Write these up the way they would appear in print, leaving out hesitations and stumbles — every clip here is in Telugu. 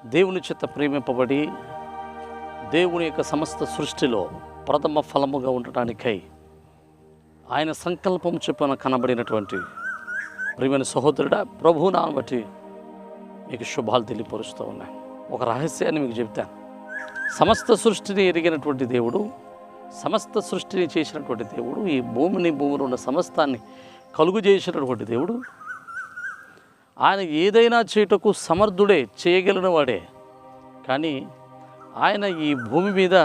దేవుని చేత ప్రేమింపబడి దేవుని యొక్క సమస్త సృష్టిలో ప్రథమ ఫలముగా ఉండటానికై ఆయన సంకల్పం చొప్పున కనబడినటువంటి ప్రియమైన సహోదరుడా, ప్రభువు నామమున బట్టి మీకు శుభాలు తెలియపరుస్తూ ఉన్నాయి. ఒక రహస్యాన్ని మీకు చెప్తాను. సమస్త సృష్టిని ఎరిగినటువంటి దేవుడు, సమస్త సృష్టిని చేసినటువంటి దేవుడు, ఈ భూమిలో ఉన్న సమస్తాన్ని కలుగు చేసినటువంటి దేవుడు, ఆయన ఏదైనా చేయుటకు సమర్థుడే, చేయగలిగిన వాడే. కానీ ఆయన ఈ భూమి మీద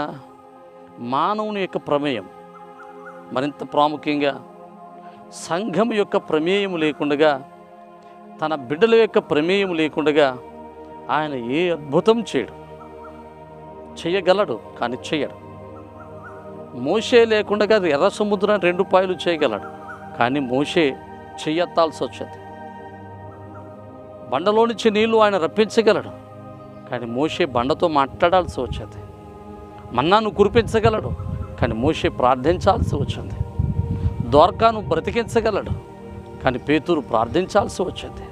మానవుని యొక్క ప్రమేయం, మరింత ప్రాముఖ్యంగా సంఘం యొక్క ప్రమేయం లేకుండా, తన బిడ్డల యొక్క ప్రమేయం లేకుండా ఆయన ఏ అద్భుతం చేయగలడు, కానీ చేయడు. మోషే లేకుండా ఎర్ర సముద్రాన్ని 2 పాయలు చేయగలడు, కానీ మోషే చెయ్యెత్తాల్సి వచ్చేది. బండలో నుంచి నీళ్లు ఆయన రప్పించగలడు, కానీ మోషే బండతో మాట్లాడాల్సి వచ్చేది. మన్నాను కురిపించగలడు, కానీ మోషే ప్రార్థించాల్సి వచ్చింది. దోర్కాను బ్రతికించగలడు, కానీ పేతురు ప్రార్థించాల్సి వచ్చేది.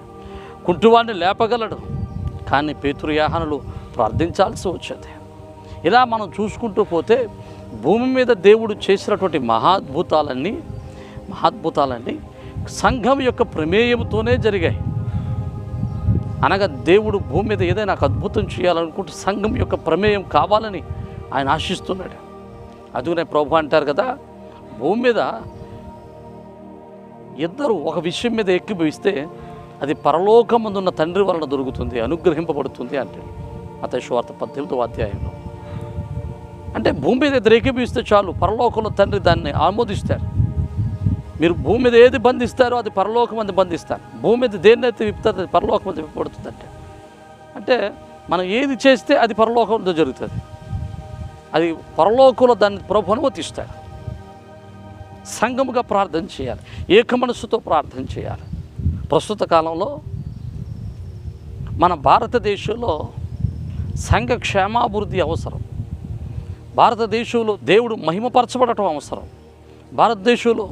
కుంటివాడిని లేపగలడు, కానీ పేతురు యాహానులు ప్రార్థించాల్సి వచ్చేది. ఇలా మనం చూసుకుంటూ పోతే భూమి మీద దేవుడు చేసినటువంటి మహాద్భుతాలన్నీ సంఘం యొక్క ప్రమేయంతోనే జరిగాయి. అనగా దేవుడు భూమి మీద ఏదైనా నాకు అద్భుతం చేయాలనుకుంటే సంఘం యొక్క ప్రమేయం కావాలని ఆయన ఆశిస్తున్నాడు. అందుకనే ప్రభు అంటారు కదా, భూమి మీద ఇద్దరు ఒక విషయం మీద ఎక్కిపోయిస్తే అది పరలోకమందున్న తండ్రి వలన దొరుకుతుంది, అనుగ్రహింపబడుతుంది అంటే మత్తయి సువార్త 18వ అధ్యాయంలో. అంటే భూమి మీద ఇద్దరు ఎక్కిపోయిస్తే చాలు, పరలోకంలో తండ్రి దాన్ని ఆమోదిస్తారు. మీరు భూమి మీద ఏది బంధిస్తారో అది పరలోకం మంది బంధిస్తారు. భూమి మీద దేన్నైతే విప్పుతారో అది పరలోకం మంది విప్పబడుతుంది. అంటే మనం ఏది చేస్తే అది పరలోకంలో జరుగుతుంది. అది పరలోకంలో దాన్ని ప్రభు అనుమతిస్తాడు. సంఘముగా ప్రార్థన చేయాలి, ఏక మనస్సుతో ప్రార్థన చేయాలి. ప్రస్తుత కాలంలో మన భారతదేశంలో సంఘ క్షేమాభివృద్ధి అవసరం. భారతదేశంలో దేవుడు మహిమపరచబడటం అవసరం. భారతదేశంలో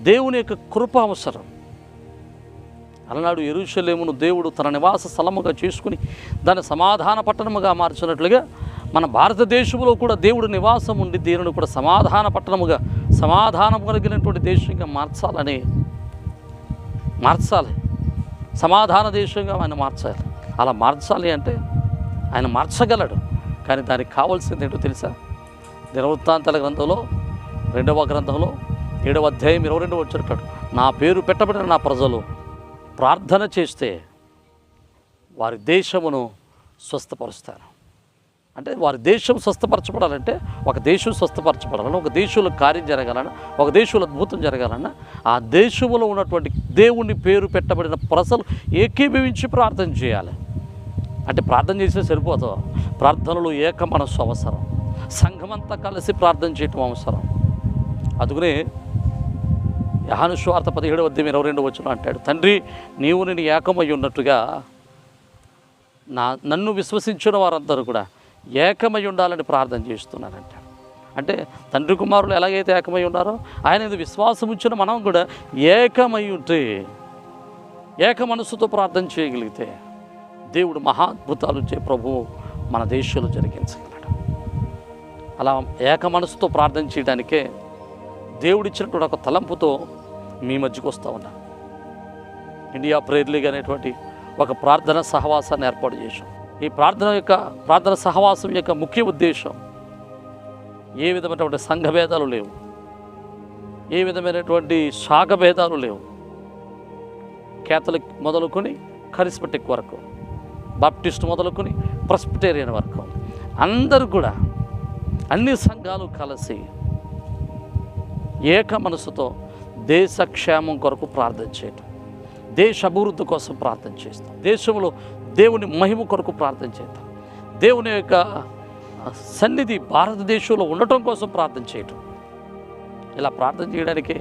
దేవుని యొక్క కృప అవసరం. అలనాడు యెరూషలేమును దేవుడు తన నివాస స్థలముగా చేసుకుని దాన్ని సమాధాన పట్టణముగా మార్చినట్లుగా మన భారతదేశంలో కూడా దేవుడు నివాసం ఉండి దీనిని కూడా సమాధాన పట్టణముగా, సమాధానం కలిగినటువంటి దేశంగా మార్చాలి. సమాధాన దేశంగా ఆయన మార్చాలి. అలా మార్చాలి అంటే ఆయన మార్చగలడు. కానీ దానికి కావాల్సింది ఏంటో తెలుసా? దినవృత్తాంతాల గ్రంథంలో 2వ గ్రంథంలో 7వ అధ్యాయం 22వ వచనం, నా పేరు పెట్టబడిన నా ప్రజలు ప్రార్థన చేస్తే వారి దేశమును స్వస్థపరుస్తారు. అంటే వారి దేశం స్వస్థపరచబడాలంటే, ఒక దేశం స్వస్థపరచబడాలన్నా, ఒక దేశంలో కార్యం జరగాలన్నా, ఒక దేశంలో అద్భుతం జరగాలన్నా ఆ దేశంలో ఉన్నటువంటి దేవుని పేరు పెట్టబడిన ప్రజలు ఏకీభవించి ప్రార్థన చేయాలి. అంటే ప్రార్థన చేస్తే సరిపోదు, ప్రార్థనలో ఏక మనస్సు అవసరం. సంఘమంతా కలిసి ప్రార్థన చేయటం అవసరం. అందుకనే యోహాను సువార్త 17వ అధ్యాయం 22వ వచనం అంటాడు, తండ్రి నీవు నేను ఏకమై ఉన్నట్టుగా నన్ను విశ్వసించిన వారందరూ కూడా ఏకమై ఉండాలని ప్రార్థన చేస్తున్నారంట. అంటే తండ్రి కుమారులు ఎలాగైతే ఏకమై ఉన్నారో ఆయన మీద విశ్వాసం ఉంచిన మనం కూడా ఏకమై ఉంటే, ఏక మనస్సుతో ప్రార్థన చేయగలిగితే దేవుడు మహాద్భుతాలు ప్రభువు మన దేశంలో జరిగించగలడు. అలా ఏక మనసుతో ప్రార్థన చేయడానికే దేవుడిచ్చినటువంటి ఒక తలంపుతో మీ మధ్యకు వస్తూ ఉన్నాను. ఇండియా ప్రేయర్ లీగ్ అనేటువంటి ఒక ప్రార్థన సహవాసాన్ని ఏర్పాటు చేశాం. ఈ ప్రార్థన సహవాసం యొక్క ముఖ్య ఉద్దేశం, ఏ విధమైనటువంటి సంఘ భేదాలు లేవు, ఏ విధమైనటువంటి శాఖ భేదాలు లేవు. కేథలిక్ మొదలుకొని కరిస్మటిక్ వరకు, బాప్టిస్ట్ మొదలుకొని ప్రెస్బిటేరియన్ వరకు అందరూ కూడా, అన్ని సంఘాలు కలిసి ఏక మనసుతో దేశ క్షేమం కొరకు ప్రార్థన చేయటం, దేశ అభివృద్ధి కోసం ప్రార్థన చేస్తాం, దేశంలో దేవుని మహిమ కొరకు ప్రార్థన చేద్దాం, దేవుని యొక్క సన్నిధి భారతదేశంలో ఉండటం కోసం ప్రార్థన చేయటం. ఇలా ప్రార్థన చేయడానికే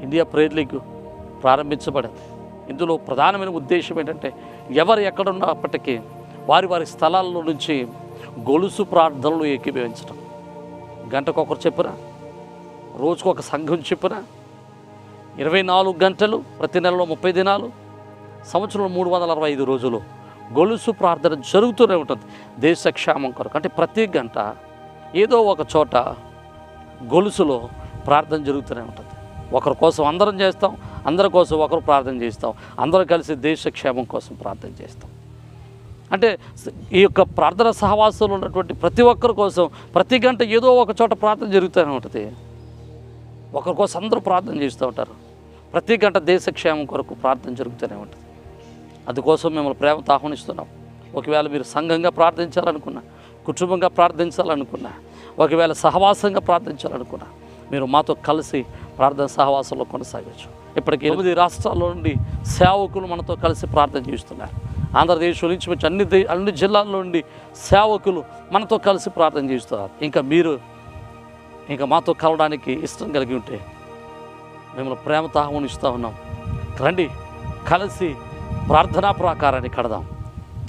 ఇండియా ప్రేయర్ లీగ్ ప్రారంభించబడింది. ఇందులో ప్రధానమైన ఉద్దేశం ఏంటంటే, ఎవరు ఎక్కడున్నప్పటికీ వారి స్థలాల్లో నుంచి గొలుసు ప్రార్థనలు ఏకీభవించడం. గంటకొకరు చెప్పిన, రోజుకొక సంఘం చెప్పిన, 24 గంటలు, ప్రతి నెలలో 30 దినాలు, సంవత్సరంలో 365 రోజులు గొలుసు ప్రార్థన జరుగుతూనే ఉంటుంది దేశ క్షేమం కొరకు. అంటే ప్రతి గంట ఏదో ఒక చోట గొలుసులో ప్రార్థన జరుగుతూనే ఉంటుంది. ఒకరి కోసం అందరం చేస్తాం, అందరి కోసం ఒకరు ప్రార్థన చేస్తాం, అందరం కలిసి దేశ క్షేమం కోసం ప్రార్థన చేస్తాం. అంటే ఈ యొక్క ప్రార్థన సహవాసంలో ఉన్నటువంటి ప్రతి ఒక్కరి కోసం ప్రతి గంట ఏదో ఒక చోట ప్రార్థన జరుగుతూనే ఉంటుంది. ఒకరి కోసం అందరూ ప్రార్థన చేస్తూ ఉంటారు. ప్రతి గంట దేశ క్షేమం కొరకు ప్రార్థన జరుగుతూనే ఉంటుంది. అందుకోసం మిమ్మల్ని ప్రేమతో ఆహ్వానిస్తున్నాం. ఒకవేళ మీరు సంఘంగా ప్రార్థించాలనుకున్నా, కుటుంబంగా ప్రార్థించాలనుకున్నా, ఒకవేళ సహవాసంగా ప్రార్థించాలనుకున్నా మీరు మాతో కలిసి ప్రార్థన సహవాసంలో కొనసాగచ్చు. ఇప్పటికీ 8 రాష్ట్రాల్లో నుండి సేవకులు మనతో కలిసి ప్రార్థన చేస్తున్నారు. ఆంధ్రప్రదేశ్ నుంచి వచ్చి అన్ని జిల్లాల్లో నుండి సేవకులు మనతో కలిసి ప్రార్థన చేస్తున్నారు. ఇంకా మాతో కలవడానికి ఇష్టం కలిగి ఉంటే మిమ్మల్ని ప్రేమతో ఆహ్వానిస్తూ ఉన్నాం. రండి, కలిసి ప్రార్థనా ప్రాకారాన్ని కడదాం.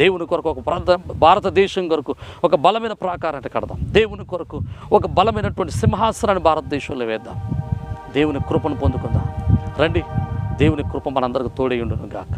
దేవుని కొరకు ఒక ప్రార్థన, భారతదేశం కొరకు ఒక బలమైన ప్రాకారాన్ని కడదాం. దేవుని కొరకు ఒక బలమైనటువంటి సింహాసనాన్ని భారతదేశంలో వేద్దాం. దేవుని కృపను పొందుకుందాం. రండి, దేవుని కృప మనందరికీ తోడై ఉండును గాక.